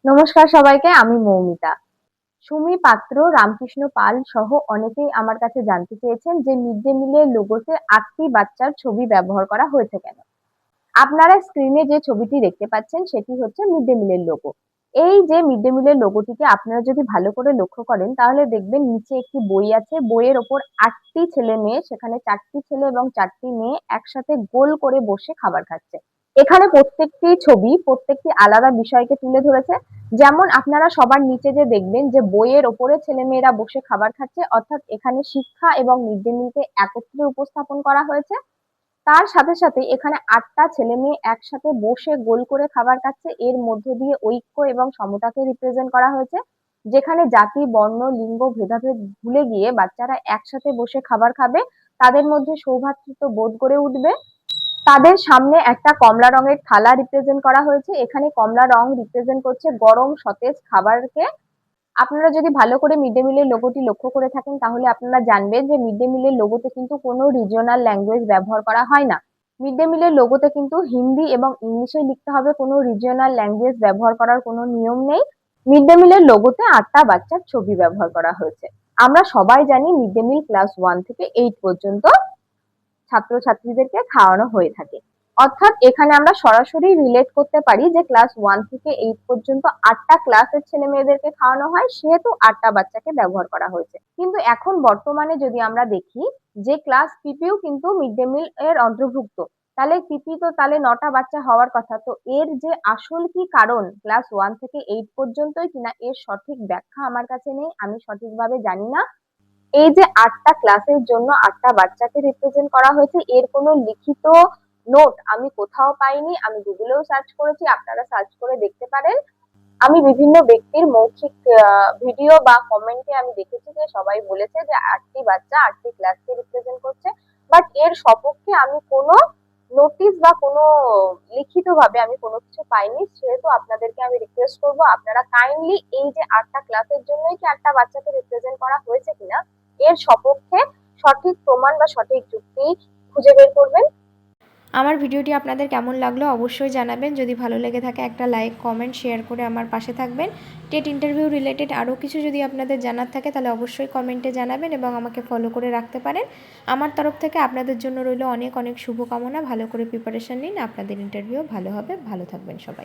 নমস্কার সবাইকে, আমি মৌমিতা। সুমি পাত্র, রামকৃষ্ণ পাল সহ অনেকেই আমার কাছে জানতে চেয়েছেন যে মিড ডে মিলের লোগোতে ৮টি বাচ্চার ছবি ব্যবহার করা হয়েছে কেন। আপনারা স্ক্রিনে যে ছবিটি দেখতে পাচ্ছেন সেটি হচ্ছে মিড ডে মিলের লোগো। এই যে মিড ডে মিলের লোগোটিকে আপনারা যদি ভালো করে লক্ষ্য করেন তাহলে দেখবেন নিচে একটি বই আছে, বইয়ের ওপর ৮টি ছেলে মেয়ে, সেখানে ৪টি ছেলে এবং ৪টি মেয়ে একসাথে গোল করে বসে খাবার খাচ্ছে। এখানে প্রত্যেকটি ছবি প্রত্যেকটি আলাদা বিষয়কে তুলে ধরেছে। যেমন আপনারা সবার নিচে যে দেখবেন যে বইয়ের ওপরে ছেলেমেয়েরা বসে খাবার খাচ্ছে, অর্থাৎ এখানে শিক্ষা এবং মিড ডে মিলকে একত্রে উপস্থাপন করা হয়েছে। তার সাথে সাথে এখানে ৮টা ছেলে মেয়ে একসাথে বসে গোল করে খাবার খাচ্ছে, এর মধ্য দিয়ে ঐক্য এবং সমতাকে রিপ্রেজেন্ট করা হয়েছে। যেখানে জাতি, বর্ণ, লিঙ্গ ভেদাভেদ ভুলে গিয়ে বাচ্চারা একসাথে বসে খাবার খাবে, তাদের মধ্যে সৌভ্রাতৃত্ব বোধ গড়ে উঠবে। তাদের সামনে একটা কমলা রঙের থালা রিপ্রেজেন্ট করা হয়েছে, এখানে কমলা রং রিপ্রেজেন্ট করছে গরম সতেজ খাবারকে। আপনারা যদি ভালো করে মিড ডে মিলের লোগোটি লক্ষ্য করে থাকেন তাহলে আপনারা জানবেন যে মিড ডে মিলের লোগোতে কিন্তু কোনো রিজিওনাল ল্যাঙ্গুয়েজ ব্যবহার করা হয় না। মিড ডে মিলের লোগোতে কিন্তু হিন্দি এবং ইংলিশে লিখতে হবে, কোনো রিজিওনাল ল্যাঙ্গুয়েজ ব্যবহার করার কোনো নিয়ম নেই। মিড ডে মিলের লোগোতে ৮টা বাচ্চার ছবি ব্যবহার করা হয়েছে। আমরা সবাই জানি মিড ডে মিল ক্লাস 1 থেকে 8 পর্যন্ত ছাত্রছাত্রীদেরকে খাওয়ানো হয়ে থাকে। অর্থাৎ এখানে আমরা সরাসরি রিলেট করতে পারি যে ক্লাস 1 থেকে 8 পর্যন্ত 8টা ক্লাসের ছেলে মেয়েদেরকে খাওয়ানো হয়, সেহেতু 8টা বাচ্চাকে ব্যবহার করা হয়েছে। কিন্তু এখন বর্তমানে যদি আমরা দেখি যে ক্লাস পিপিও কিন্তু মিড ডে মিল এর অন্তর্ভুক্ত, তাহলে পিপি তো তাহলে 9টা বাচ্চা হওয়ার কথা। তো এর যে আসল কি কারণ ক্লাস 1 থেকে 8 পর্যন্তই কিনা, এর সঠিক ব্যাখ্যা আমার কাছে নেই, আমি সঠিকভাবে জানি না। এই যে 8টা ক্লাসের জন্য 8টা বাচ্চাকে রিপ্রেজেন্ট করা হয়েছে, এর কোনো লিখিত নোট আমি কোথাও পাইনি। আমি গুগলেও সার্চ করেছি, আপনারা সার্চ করে দেখতে পারেন। আমি বিভিন্ন ব্যক্তির মৌখিক ভিডিও বা কমেন্টে আমি দেখেছি যে সবাই বলেছে যে 8টি বাচ্চা 8টি ক্লাসকে রিপ্রেজেন্ট করছে, বাট এর সপক্ষে আমি কোনো নোটিশ বা কোনো লিখিত ভাবে আমি কোনো কিছু পাইনি। সেহেতু আপনাদেরকে আমি রিকোয়েস্ট করবো, আপনারা কাইন্ডলি এই যে 8টা ক্লাসের জন্যই কি 8টা বাচ্চাকে রিপ্রেজেন্ট করা হয়েছে কিনা, এর সপক্ষে সঠিক প্রমাণ বা সঠিক যুক্তি খুঁজে বের করবেন। আমার ভিডিওটি আপনাদের কেমন লাগলো অবশ্যই জানাবেন। যদি ভালো লেগে থাকে একটা লাইক, কমেন্ট, শেয়ার করে আমার পাশে থাকবেন। টেট ইন্টারভিউ রিলেটেড আরও কিছু যদি আপনাদের জানার থাকে তাহলে অবশ্যই কমেন্টে জানাবেন এবং আমাকে ফলো করে রাখতে পারেন। আমার তরফ থেকে আপনাদের জন্য রইল অনেক অনেক শুভকামনা। ভালো করে প্রিপারেশান নিন, আপনাদের ইন্টারভিউ ভালো হবে। ভালো থাকবেন সবাই।